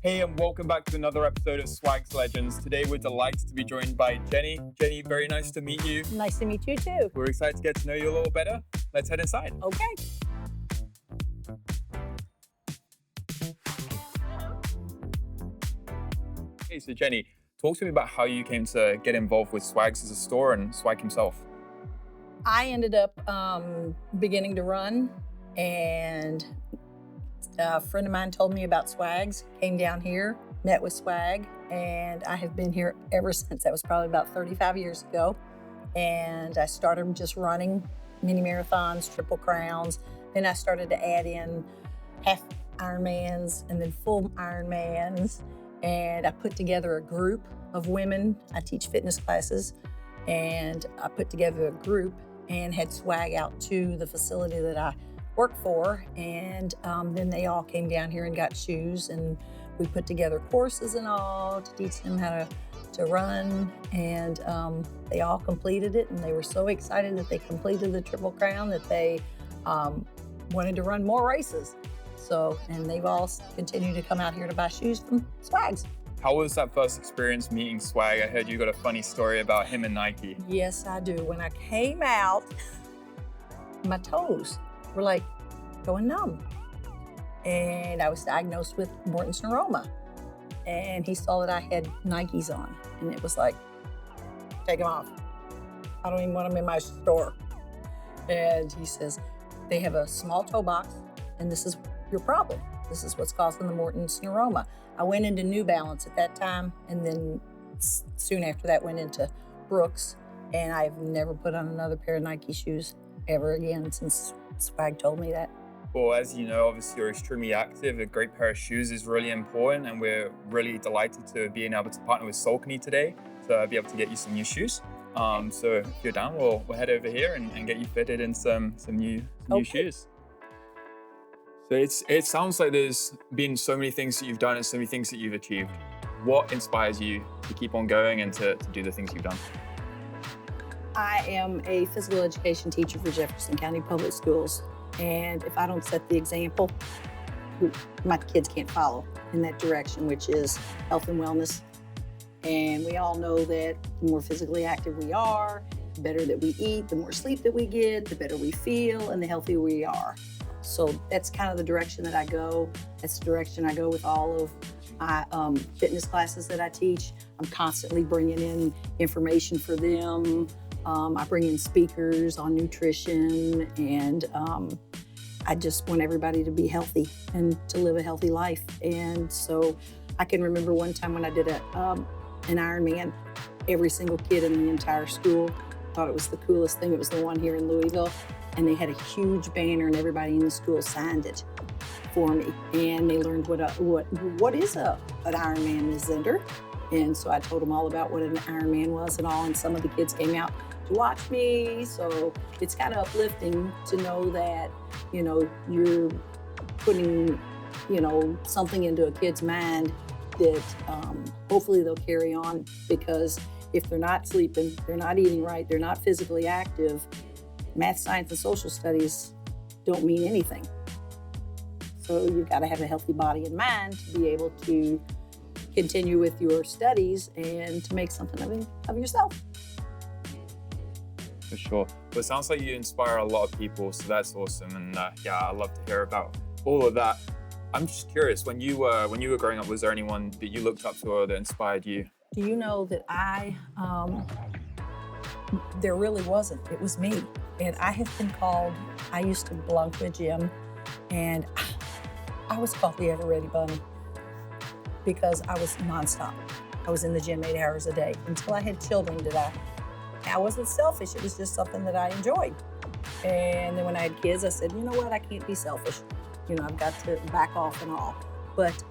Hey, and welcome back to another episode of Swags Legends. Today, we're delighted to be joined by Jenny. Jenny, very nice to meet you. Nice to meet you too. We're excited to get to know you a little better. Let's head inside. Okay. Okay, so Jenny, talk to me about how you came to get involved with Swags as a store and Swag himself. I ended up beginning to run, and a friend of mine told me about Swags, came down here, met with Swag, and I have been here ever since. That was probably about 35 years ago. And I started just running mini marathons, triple crowns. Then I started to add in half Ironmans and then full Ironmans. And I put together a group of women. I teach fitness classes, and I put together a group and had Swag out to the facility that I work for. And then they all came down here and got shoes, and we put together courses and all to teach them how to run. And they all completed it, and they were so excited that they completed the Triple Crown that they wanted to run more races. So, and they've all continued to come out here to buy shoes from Swags. How was that first experience meeting Swag? I heard you got a funny story about him and Nike. Yes, I do. When I came out, my toes were like going numb. And I was diagnosed with Morton's neuroma. And he saw that I had Nikes on. And it was like, take them off. I don't even want them in my store. And he says, they have a small toe box, and this is your problem. This is what's causing the Morton's neuroma. I went into New Balance at that time, and then soon after that went into Brooks. And I've never put on another pair of Nike shoes ever again since Swag told me that. Well, as you know, obviously you're extremely active. A great pair of shoes is really important, and we're really delighted to be able to partner with Saucony today to be able to get you some new shoes. So if you're down, we'll head over here and get you fitted in some new shoes. So it sounds like there's been so many things that you've done and so many things that you've achieved. What inspires you to keep on going and to do the things you've done? I am a physical education teacher for Jefferson County Public Schools. And if I don't set the example, my kids can't follow in that direction, which is health and wellness. And we all know that the more physically active we are, the better that we eat, the more sleep that we get, the better we feel, and the healthier we are. So that's kind of the direction that I go. That's the direction I go with all of my fitness classes that I teach. I'm constantly bringing in information for them. I bring in speakers on nutrition, and I just want everybody to be healthy and to live a healthy life. And so I can remember one time when I did an Ironman, every single kid in the entire school thought it was the coolest thing. It was the one here in Louisville, and they had a huge banner, and everybody in the school signed it for me. And they learned what is an Ironman, Ms. Zehnder. And so I told them all about what an Ironman was and all, and some of the kids came out to watch me. So it's kind of uplifting to know that, you're putting, something into a kid's mind that hopefully they'll carry on, because if they're not sleeping, they're not eating right, they're not physically active, math, science, and social studies don't mean anything. So you've got to have a healthy body and mind to be able to continue with your studies and to make something of yourself. For sure. Well, it sounds like you inspire a lot of people, so that's awesome. And I love to hear about all of that. I'm just curious, when you were growing up, was there anyone that you looked up to or that inspired you? Do you know that there really wasn't. It was me. And I have been called, I used to belong to a gym, and I was called the Ever-Ready Bunny because I was nonstop. I was in the gym 8 hours a day until I had children that I wasn't selfish. It was just something that I enjoyed. And then when I had kids, I said, you know what, I can't be selfish. I've got to back off and all. But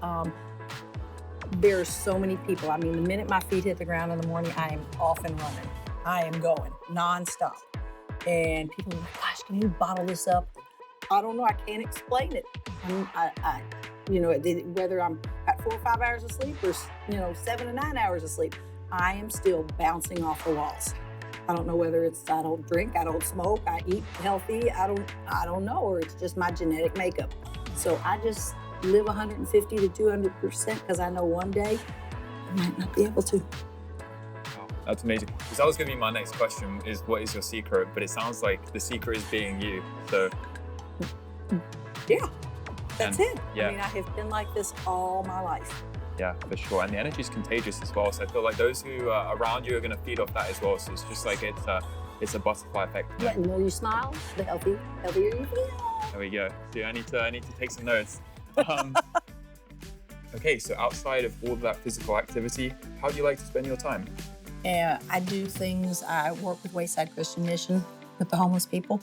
there are so many people. I mean, the minute my feet hit the ground in the morning, I am off and running. I am going nonstop. And people are like, gosh, can you bottle this up? I don't know. I can't explain it. Whether I'm at 4 or 5 hours of sleep or 7 to 9 hours of sleep, I am still bouncing off the walls. I don't know whether it's I don't drink, I don't smoke, I eat healthy, I don't know, or it's just my genetic makeup. So I just live 150 to 200% because I know one day I might not be able to. Wow, that's amazing. Because that was going to be my next question: is what is your secret? But it sounds like the secret is being you. So Yeah, that's it. Yeah. I mean, I have been like this all my life. Yeah, for sure. And the energy is contagious as well. So I feel like those who are around you are going to feed off that as well. So it's just like it's a butterfly effect. Yeah, the more you smile, the healthier you feel. There we go. So I need to take some notes. Okay, so outside of all of that physical activity, how do you like to spend your time? I do things. I work with Wayside Christian Mission with the homeless people.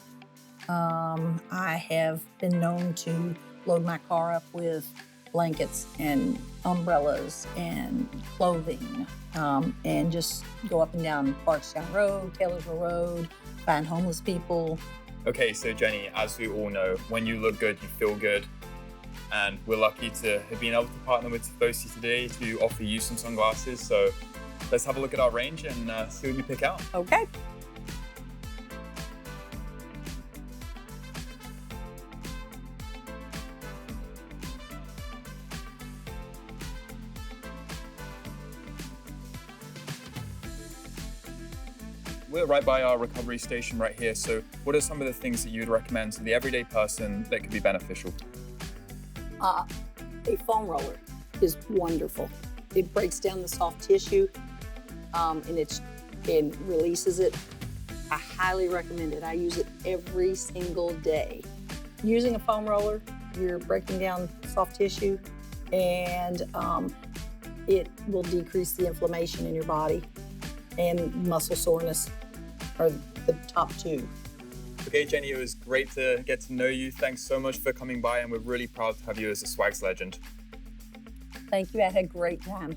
I have been known to load my car up with blankets and umbrellas and clothing, and just go up and down Parkstown Road, Taylorsville Road, find homeless people. Okay, so Jenny, as we all know, when you look good, you feel good. And we're lucky to have been able to partner with Tifosi today to offer you some sunglasses. So let's have a look at our range and see what you pick out. Okay. We're right by our recovery station right here. So what are some of the things that you'd recommend to the everyday person that could be beneficial? A foam roller is wonderful. It breaks down the soft tissue, and it releases it. I highly recommend it. I use it every single day. Using a foam roller, you're breaking down soft tissue, and it will decrease the inflammation in your body, and muscle soreness are the top two. Okay, Jenny, it was great to get to know you. Thanks so much for coming by, and we're really proud to have you as a Swags legend. Thank you. I had a great time.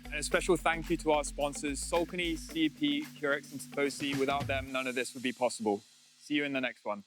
And a special thank you to our sponsors, Saucony, CP, Curex, and Tifosi. Without them, none of this would be possible. See you in the next one.